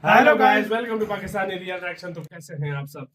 Hello guys, welcome to Pakistani real reaction. तो कैसे हैं आप सब?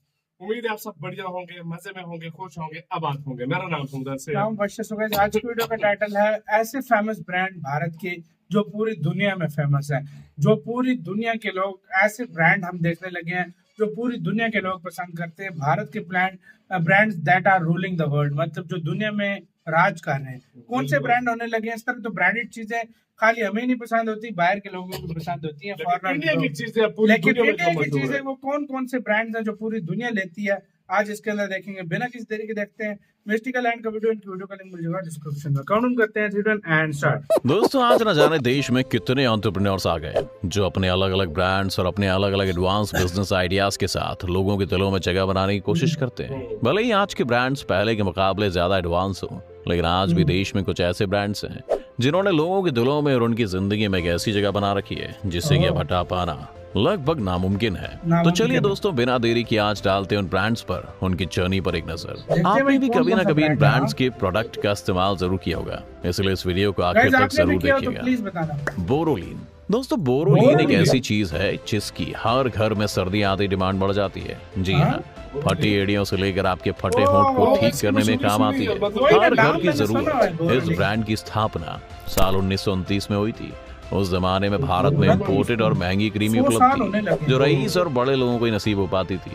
उम्मीद है आप सब बढ़िया होंगे, मजे में होंगे, खुश होंगे, आबाद होंगे। मेरा नाम सुंदर से है। नाम वर्षित होगा। आज की वीडियो का टाइटल है ऐसे फेमस ब्रांड भारत के जो पूरी दुनिया में फेमस है, जो पूरी दुनिया के लोग ऐसे ब्रांड हम देखने लगे हैं जो पूरी दुनिया के लोग पसंद करते हैं। भारत के brands that are ruling the world, मतलब जो दुनिया में राज कर रहे हैं। कौन से ब्रांड होने लगे हैं इस तरह? तो ब्रांडेड चीजें खाली हमें नहीं पसंद होती, बाहर के लोगों को पसंद होती है। इंडिया की चीजें पूरी लेकिन दुनिया में इंडिया जो की मशहूर चीजें है। वो कौन कौन से ब्रांड्स हैं जो पूरी दुनिया लेती है, आज इसके अंदर देखेंगे। बिना किसी देरी के देखते हैं मिस्टिकल लैंड का वीडियो। इनकी वीडियो का लिंक मिल जाएगा डिस्क्रिप्शन में। काउंट करते हैं 3 2 1 एंड स्टार्ट। दोस्तों, आज न जाने देश में कितने एंटरप्रेन्योर्स आ गए जो अपने अलग अलग ब्रांड्स और अपने अलग अलग एडवांस बिजनेस आइडियाज के साथ लोगों के दिलों में जगह बनाने की कोशिश करते हैं। भले ही आज के ब्रांड्स पहले के मुकाबले ज्यादा एडवांस हो, लेकिन आज भी देश में कुछ ऐसे ब्रांड्स हैं जिन्होंने लोगों के दिलों में और उनकी जिंदगी में एक ऐसी जगह बना रखी है जिससे कि अब हटा पाना लगभग नामुमकिन है। तो चलिए दोस्तों, बिना देरी की आज डालते हैं उन ब्रांड्स पर, उनकी जर्नी पर एक नजर। आपने भी कभी ना कभी इन ब्रांड्स के प्रोडक्ट का इस्तेमाल जरूर किया होगा, इसलिए इस वीडियो को आखिर तक जरूर देखिएगा। बोरोलीन दोस्तों, बोरोलीन एक ऐसी चीज है जिसकी हर घर में सर्दी आते ही बढ़ जाती है। जी हाँ, फटी एड़ियों से लेकर आपके फटे होंठ को ठीक करने में काम आती है। हर घर की जरूरत। इस ब्रांड की स्थापना साल 1929 में हुई थी। उस जमाने में भारत में इम्पोर्टेड और महंगी क्रीमी उपलब्ध थी, जो रईस और बड़े लोगों को ही नसीब हो पाती थी।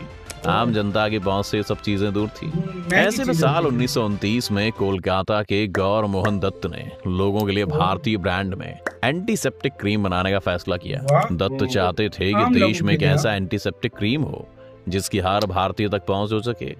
आम जनता की पहुंच से सब चीजें दूर थी। ऐसे में साल 1929 में कोलकाता के गौर मोहन दत्त ने लोगों के लिए भारतीय ब्रांड में एंटीसेप्टिक क्रीम बनाने का फैसला किया। दत्त चाहते थे कि देश में एक ऐसा एंटीसेप्टिक क्रीम हो जिसकी हर भारतीय तक पहुंच हो सके।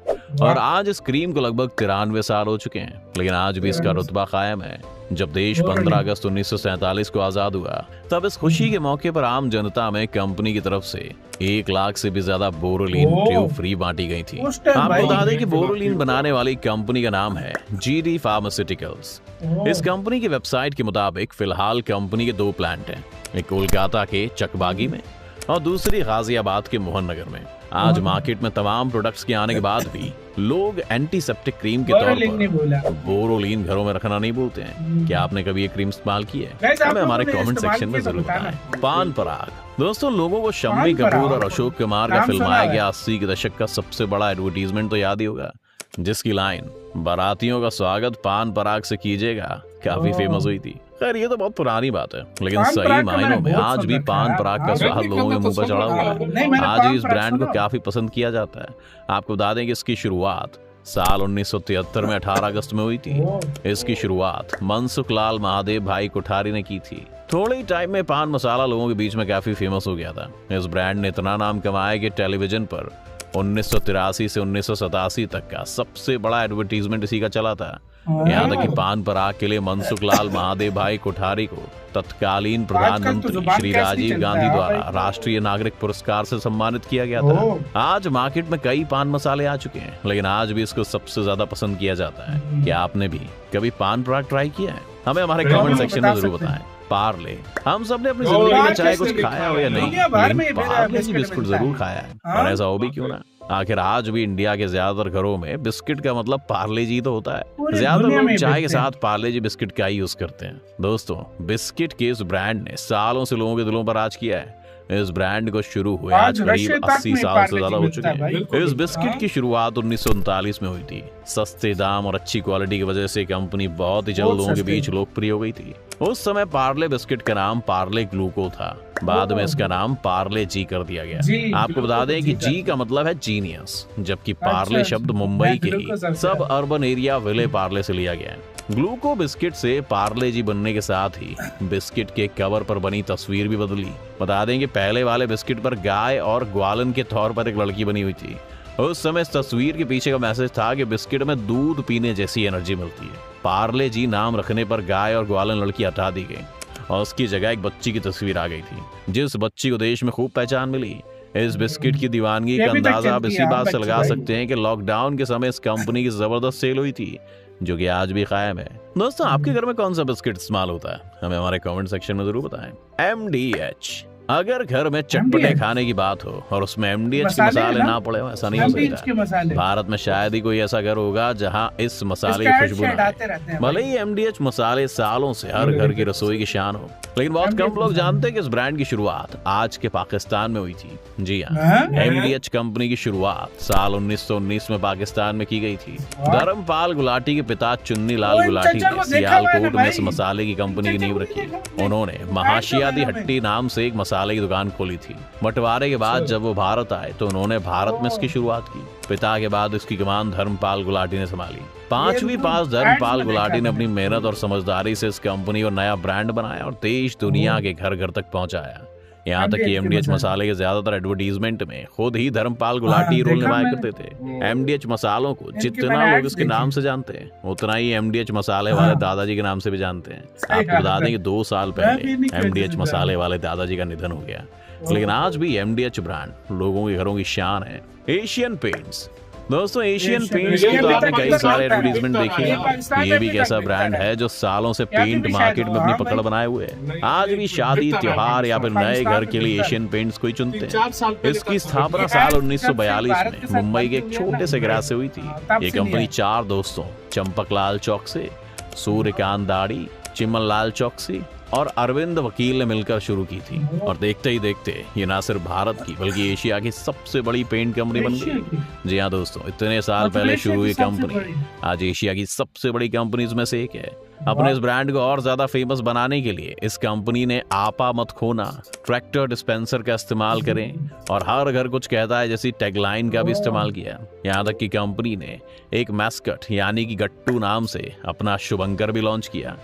और आज इस क्रीम को लगभग 93 साल हो चुके हैं, लेकिन आज भी इसका रुतबा कायम है। जब देश 15 अगस्त 1947 को आजाद हुआ, तब इस खुशी के मौके पर आम जनता में कंपनी की तरफ से 1 लाख से भी ज्यादा बोरोलीन ट्यूब फ्री बांटी गई थी। आपको बता दें कि बोरोलीन बनाने वाली कंपनी का नाम है GD फार्मास्यूटिकल्स। इस कंपनी की वेबसाइट के मुताबिक फिलहाल कंपनी के 2 प्लांट हैं, एक कोलकाता के चकबागी में और दूसरी गाजियाबाद के मोहन नगर में। आज मार्केट में तमाम प्रोडक्ट्स के आने के बाद भी लोग एंटीसेप्टिक क्रीम के तौर पर बोरोलीन घरों में रखना नहीं भूलते हैं। क्या आपने कभी ये क्रीम इस्तेमाल की है? हमें हमारे कमेंट सेक्शन में जरूर बताएं। पान पराग दोस्तों, लोगों को शम्मी कपूर और अशोक कुमार का फिल्माया गया 80 के दशक का सबसे बड़ा एडवर्टीजमेंट तो याद ही होगा, जिसकी लाइन बारातियों का स्वागत पान पराग से कीजिएगा काफी फेमस हुई थी। खैर, ये तो बहुत पुरानी बात है, लेकिन सही मायनों में आज भी पान पराग का स्वाद लोगों के मुंह पर चढ़ा हुआ है। आज भी इस ब्रांड को काफी पसंद किया जाता है। आपको बता दें कि इसकी शुरुआत साल 1973 में 18 अगस्त में हुई थी। इसकी शुरुआत मनसुख लाल महादेव भाई कोठारी ने की थी। थोड़े ही टाइम में पान मसाला लोगों के बीच में काफी फेमस हो गया था। इस ब्रांड ने इतना नाम कमाया कि टेलीविजन पर 1983 से 1987 तक का सबसे बड़ा एडवर्टीजमेंट इसी का चला था। यहाँ तक कि पान पराग के लिए मनसुख लाल महादेव भाई कोठारी को तत्कालीन प्रधानमंत्री श्री राजीव गांधी द्वारा राष्ट्रीय नागरिक पुरस्कार से सम्मानित किया गया था। आज मार्केट में कई पान मसाले आ चुके हैं, लेकिन आज भी इसको सबसे ज्यादा पसंद किया जाता है। क्या आपने भी कभी पान पराग ट्राई किया है? हमें हमारे कमेंट सेक्शन में जरूर बताएं। पार्ले, हम सबने अपनी जिंदगी में चाहे कुछ खाया हो या नहीं, लेकिन पार्ले जी बिस्कुट जरूर खाया है। और ऐसा हो भी क्यों ना, आखिर आज भी इंडिया के ज्यादातर घरों में बिस्किट का मतलब पार्ले जी तो होता है। ज्यादातर लोग चाय के साथ पार्ले जी बिस्किट का ही यूज करते हैं। दोस्तों, बिस्किट के इस ब्रांड ने सालों से लोगों के दिलों पर राज किया है। इस ब्रांड को शुरू हुए आज करीब 80 साल से ज्यादा हो चुके हैं। इस बिस्किट की शुरुआत 1939 में हुई थी। सस्ते दाम और अच्छी क्वालिटी की वजह से कंपनी बहुत ही जल्द लोगों के बीच लोकप्रिय हो गई थी। उस समय पार्ले बिस्किट का नाम पार्ले ग्लूको था, बाद में इसका नाम पार्ले जी कर दिया गया। आपको बता दें कि जी का मतलब है जीनियस, जबकि पार्ले शब्द मुंबई के ही सब अर्बन एरिया विले पार्ले से लिया गया है। ग्लूको बिस्किट से पार्ले जी बनने के साथ ही बिस्किट के कवर पर बनी तस्वीर भी बदली। बता दें कि पहले वाले बिस्किट पर गाय और ग्वालन के तौर पर एक लड़की बनी हुई थी। उस समय इस तस्वीर के पीछे का मैसेज था कि बिस्किट में दूध पीने जैसी एनर्जी मिलती है। पार्ले जी नाम रखने पर गाय और ग्वालन लड़की हटा दी गई और उसकी जगह एक बच्ची की तस्वीर आ गई थी, जिस बच्ची को देश में खूब पहचान मिली। इस बिस्किट की दीवानगी का अंदाजा आप इसी बात से लगा सकते हैं कि लॉकडाउन के समय इस कंपनी की जबरदस्त सेल हुई थी, जो कि आज भी कायम है। दोस्तों, आपके घर में कौन सा बिस्किट इस्तेमाल होता है? हमें हमारे कमेंट सेक्शन में जरूर बताएं। MDH अगर घर में चटपटे MDH खाने की बात हो और उसमें एमडीएच के मसाले मसाले ना? ना पड़े हो, ऐसा नहीं हो MDH के सकता। मसाले भारत में शायद ही कोई ऐसा घर होगा जहां इस मसाले की इसके खुशबू ऐड ना आते आए। रहते हैं भले भाई। ही एमडीएच मसाले सालों से हर घर की रसोई की शान हो, लेकिन बहुत कम MDH लोग मसाले। जानते हैं कि इस ब्रांड की शुरुआत आज के पाकिस्तान में हुई थी। जी हाँ, हाँ? एमडीएच कंपनी की शुरुआत साल 1919 में पाकिस्तान में की गई थी। वाह। धर्मपाल गुलाटी के पिता चुन्नी ओ, लाल इन गुलाटी चच्चा ने को देखा मैंने सियालकोट में इस भाई। मसाले की कंपनी की चच्चा नींव को रखी। देखा मैंने। उन्होंने महाशियादी मैंने। हट्टी नाम से एक मसाले की दुकान खोली थी। बंटवारे के बाद जब वो भारत आए तो उन्होंने भारत में इसकी शुरुआत की। पिता के बाद इसकी कमान धर्मपाल गुलाटी ने संभाली। पांचवी पास धर्मपाल एड्स में गुलाटी ने देखा अपनी मेहनत और समझदारी से इस कंपनी को नया ब्रांड बनाया और देश दुनिया के घर घर तक पहुंचाया। यहाँ तक कि MDH के एमडीएच मसाले। मसाले के ज्यादातर एडवर्टीजमेंट में खुद ही धर्मपाल गुलाटी रोल देखा निभाया मैंने। करते थे। एमडीएच मसालों को इनके जितना मैंने लोग ads इसके देखे। नाम से जानते हैं, उतना ही एमडीएच मसाले वाले हाँ। दादाजी के नाम से भी जानते हैं। सही आपको बता बात दें है। कि 2 साल मैं भी पहले इन्हीं की वजह एमडीएच से मसाले वाले दादाजी का निधन हो गया, लेकिन आज भी एमडीएच ब्रांड लोगों के घरों की शान है। एशियन पेंट्स, दोस्तों एशियन एशियन पेंट्स की पेंट्स तो ये आपने भी कई तक सारे बिकता है। एडवर्टीजमेंट देखे ये हैं। पाकिस्तान ये में भी भी एक ऐसा तक ब्रांड बिकता है है। जो सालों से यहाँ पे पेंट भी मार्केट शायद में अपनी हाँ पकड़ भाई। बनाए हुए है। नहीं, आज ये भी तो शादी बिकता है त्योहार या फिर नए पाकिस्तान घर में के लिए बिकता है। एशियन पेंट्स को ही चुनते 3-4 साल हैं। पहले इसकी तक स्थापना ये साल ad जब से 1942 भारत में के साथ मुंबई के एक बनती हुई है छोटे ना, से गैराज से हुई थी। तब ये से कंपनी नहीं 4 दोस्तों चंपकलाल चौक से, सूर्यकांत दाड़ी, चिमन लाल चौक से और अरविंद वकील ने मिलकर शुरू की थी। और देखते ही देखते ये ना सिर्फ भारत की बल्कि एशिया की सबसे बड़ी पेंट कंपनी बन एशिया गई। की। जी हाँ दोस्तों, इतने साल मतलब पहले एशिया शुरू की हुई सबसे कंपनी बड़ी। आज एशिया की सबसे बड़ी कंपनीज में से एक है। अपने वाह। इस ब्रांड को और ज्यादा फेमस बनाने के लिए इस कंपनी ने आपा मत खोना, ट्रैक्टर डिस्पेंसर का इस्तेमाल करें और हर घर कुछ कहता है जैसी टैगलाइन का भी इस्तेमाल किया। यहाँ तक कि कंपनी ने एक मैस्कट यानी कि गट्टू नाम से अपना शुभंकर भी लॉन्च किया।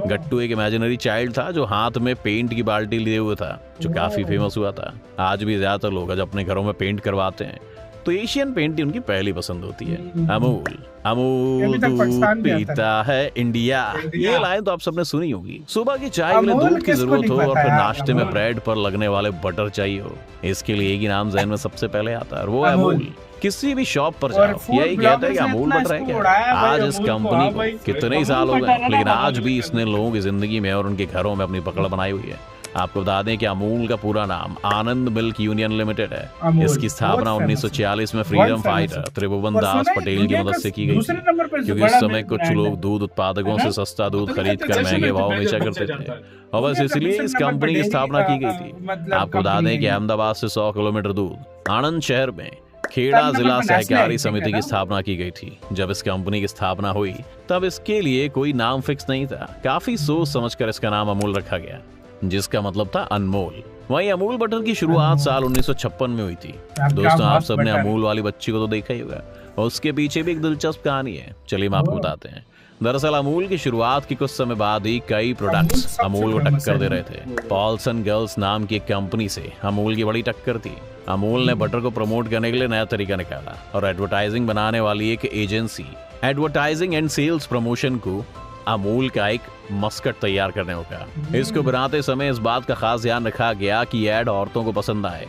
गट्टू एक इमेजिनरी चाइल्ड था जो हाथ में पेंट की बाल्टी लिए हुए था, जो काफी फेमस हुआ था। आज भी ज्यादातर लोग जब अपने घरों में पेंट करवाते हैं तो एशियन पेंट ही उनकी पहली पसंद होती है। अमूल, ये अमूल भी तक दूध पाकिस्तान में आता है। पीता है इंडिया। ये लाइन तो आप सबने सुनी होगी। सुबह की चाय के लिए अमूल दूध की किसको जरूरत नहीं हो और पता फिर यार, नाश्ते में अमूल। ब्रेड पर लगने वाले बटर चाहिए हो, इसके लिए एक ही नाम जहन में सबसे पहले आता है और वो है अमूल। अमूल। किसी भी शॉप पर और जाओ food यही कहता है कि bloggers ने अमूल इतना बटर है इसको क्या। उड़ाया भाई आज इस अमूल को, कंपनी हाँ को भाई। कितने ही अमूल साल हो बटर गए, है ना लेकिन बाबा आज भी जी। इसने लोगों की जिंदगी में और उनके घरों में अपनी पकड़ बनाई हुई है। आपको बता दें कि अमूल का पूरा नाम आनंद मिल्क यूनियन लिमिटेड है। अमूल, इसकी स्थापना बहुत famous 1946 में बहुत फ्रीडम famous फाइटर है। त्रिभुवन और दास सुना है पटेल की दुनिया मदद का से की गई दूसरे थी, नंबर पर क्योंकि बड़ा उस समय मिल्क कुछ ब्रांड लोग है। दूध उत्पादकों है से ना? सस्ता दूध मतलब खरीद कर जैसे महंगे मिलते भाव में बेचा बेचा करते जाता थे। है। और बस दुनिया का इसलिए दूसरे इस नंबर पर कंपनी की डेयरी स्थापना का, की गई थी। मतलब आपको बता कंपनी दें कि है। अहमदाबाद से 100 किलोमीटर दूर आणंद शहर में खेड़ा नंबर जिला पर नेस्ले सहकारी है, समिति ठीक की है ना? स्थापना की गई थी। जब इस कंपनी की स्थापना हुई तब इसके लिए कोई नाम फिक्स नहीं था। काफी सोच समझकर इसका नाम अमूल रखा गया, जिसका मतलब था अनमोल। वहीं अमूल बटर की शुरुआत साल 1956 में हुई थी। दोस्तों आप सबने अमूल वाली बच्ची को तो देखा ही होगा और उसके पीछे भी एक दिलचस्प कहानी है। चलिए मैं आपको बताते हैं। दरअसल अमूल की शुरुआत के कुछ समय बाद ही कई प्रोडक्ट्स सबसे अमूल को famous टक्कर दे है। रहे थे। पॉल्सन गर्ल्स नाम की एक कंपनी से अमूल की बड़ी टक्कर थी। अमूल ने बटर को प्रमोट करने के लिए नया तरीका निकाला और एडवर्टाइजिंग बनाने वाली एक agency advertising and sales promotion को अमूल का एक मस्कट तैयार करने होगा। इसको बनाते समय इस बात का खास ध्यान रखा गया कि ऐड औरतों को पसंद आए।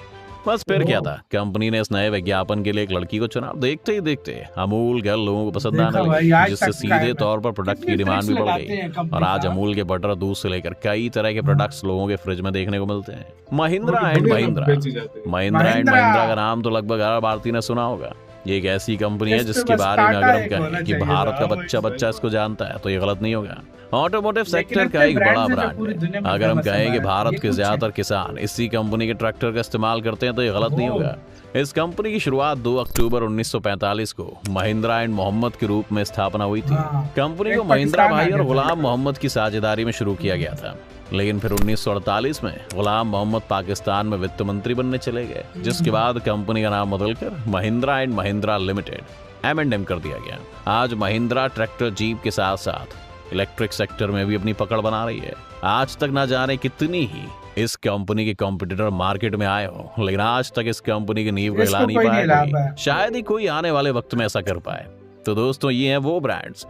बस फिर क्या था, कंपनी ने इस नए विज्ञापन के लिए एक लड़की को चुना। देखते ही देखते अमूल गर्ल लोगों को पसंद देखा आने भाई, लगी, आज जिससे तक सीधे कायम है। तौर पर प्रोडक्ट की कितने डिमांड भी tricks बढ़ लगाते गई। हैं कंपनी और आज साहब। अमूल के बटर दूध से लेकर कई तरह के प्रोडक्ट्स लोगों के फ्रिज में देखने को मिलते हैं। महिंद्रा बड़ी एंड बढ़िया महिंद्रा, बेची जाती है। महिंद्रा एंड महिंद्रा। महिंद्रा का नाम तो लगभग हर भारतीय ने सुना होगा। ये एक ऐसी कंपनी है इस पे जिसके बस बारे में टाटा अगर हम एक कहें होना कि चाहिए भारत था, का वो बच्चा एक बच्चा इसको जानता है तो ये गलत नहीं होगा। ऑटोमोटिव लेकिन सेक्टर का इतने एक बड़ा brands हैं जो ब्रांड पूरी दुनिया है। में अगर हम famous है कहें कि भारत, भारत ये के कुछ है। ज्यादातर किसान इसी कंपनी के ट्रैक्टर का इस्तेमाल करते हैं तो ये गलत नहीं होगा। इस कंपनी की शुरुआत 2 अक्टूबर 1945 को महिंद्रा एंड मोहम्मद के रूप में स्थापना हुई थी। हाँ। कंपनी एक को महिंद्रा पाकिस्तान भाई आ और गया था। गुलाम मोहम्मद की साझेदारी में शुरू किया गया था, लेकिन फिर 1948 में गुलाम मोहम्मद पाकिस्तान में वित्त मंत्री बनने चले गए, जिसके बाद कंपनी का नाम बदलकर Mahindra and Mahindra limited M&M कर दिया गया। आज महिंद्रा ट्रैक्टर जीप के साथ साथ इलेक्ट्रिक सेक्टर में भी अपनी पकड़ बना रही है। आज तक ना जाने कितनी ही इस कंपनी के कॉम्पिटिटर मार्केट में आए हो, लेकिन आज तक इस कंपनी की नींव को इसको हिला नहीं कोई पाया नहीं हिला कोई। पाया। शायद ही कोई आने वाले वक्त में ऐसा कर पाए। तो दोस्तों ये हैं वो ब्रांड्स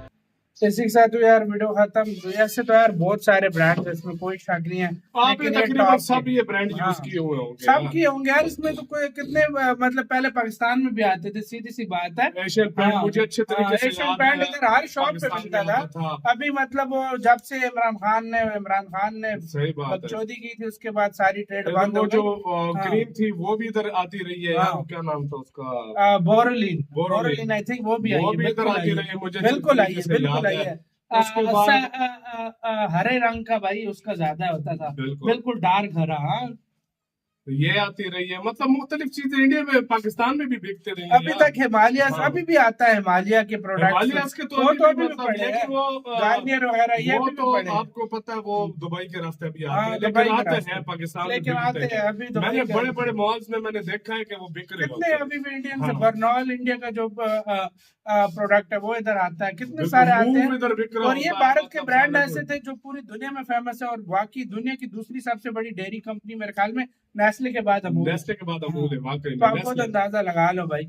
इसी के साथ तो यार वीडियो खत्म। ऐसे तो यार बहुत सारे ब्रांड है, इसमें कोई शक नहीं है, आप लेकिन ये तकरीबन टॉप सब ये ब्रांड हाँ। यूज किए हुए होंगे। सब किए होंगे यार, इसमें तो कोई कितने मतलब पहले पाकिस्तान में भी आते थे, सीधी सी बात है। एशियन पैंट मुझे अच्छे तरीके से एशियन याद पैंट है, इधर हर शॉप पे पाकिस्तान मिलता में था। होता था। अभी मतलब वो जब से इमरान खान ने सही बात है। बकचोदी की थी, उसके बाद सारी ट्रेड इधर बंद वो हो जो गई। क्रीम थी वो भी इधर आती रही है यार, हाँ। वो क्या नाम था उसका, बोरोलिन आई थिंक वो भी आई वो है, भी इधर बिल्कुल आती आई रही है, मुझे है, बिल्कुल आई अच्छे है, तरीके से बिल्कुल याद आई है। है। उसके बाद हरे रंग का भाई उसका ज्यादा होता था, बिल्कुल बिल्कुल डार्क हरा। हाँ। तो ये आती रही है, मतलब मुख्तलिफ चीजें इंडिया में पाकिस्तान में भी बिकते रही अभी तक हिमालयस हाँ। अभी भी आता है, हिमालय के प्रोडक्ट्स हिमालयस के तो वो अभी तो भी अभी भी मतलब, पड़े हैं, लेकिन वो गार्नियर वगैरह ये वो अभी भी तो पड़े हैं। आपको पता है वो दुबई के रास्ते भी हाँ, आते हैं, दुबई लेकिन के आते रास्ते। हैं पाकिस्तान में लेकिन बिकते आते हैं हैं। अभी दुबई मैंने के बड़े रास्ते। बड़े मॉल्स में मैंने देखा है कि वो बिक रहे कितने होते हैं। अभी भी इंडियन से हाँ। बर्नॉल इंडिया का जो प्रोडक्ट है वो इधर आता है, कितने बिल्कुल, सारे आते मूव हैं। इधर बिक रहा और ये होता है, भारत के मतलब ब्रांड सारे ऐसे थे जो पूरी दुनिया में फेमस है, और बाकी दुनिया की दूसरी सबसे बड़ी डेयरी कंपनी मेरे ख्याल में नेस्ले के बाद अमूल है। नेस्ले के बाद अमूल है, वाकई तो में आप खुद नेस्ले अंदाजा लगा लो भाई।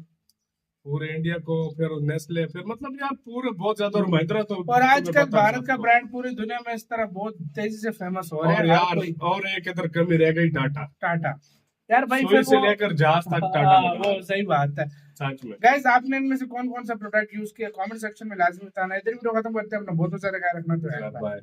पूरे इंडिया को, फिर नेस्ले, फिर मतलब यार पूरे बहुत ज्यादा, और महिंद्रा तो और आजकल तुम्हें पता है भारत का सबको। ब्रांड पूरी दुनिया में इस तरह बहुत तेजी से फेमस हो रहा और है। यार हर कोई और एक इधर कमी रह गई, टाटा। टाटा यार भाई, सुई फिर से वो लेकर जहाज तक टाटा हाँ, बना वो है, सही बात है। सच में। गाइस आपने इनमें से कौन कौन सा प्रोडक्ट यूज किया, कमेंट सेक्शन में लाजमी बताना है। इधर वीडियो खत्म करते हैं, अपना बहुत सारा ख्याल रखना तो है। बाय।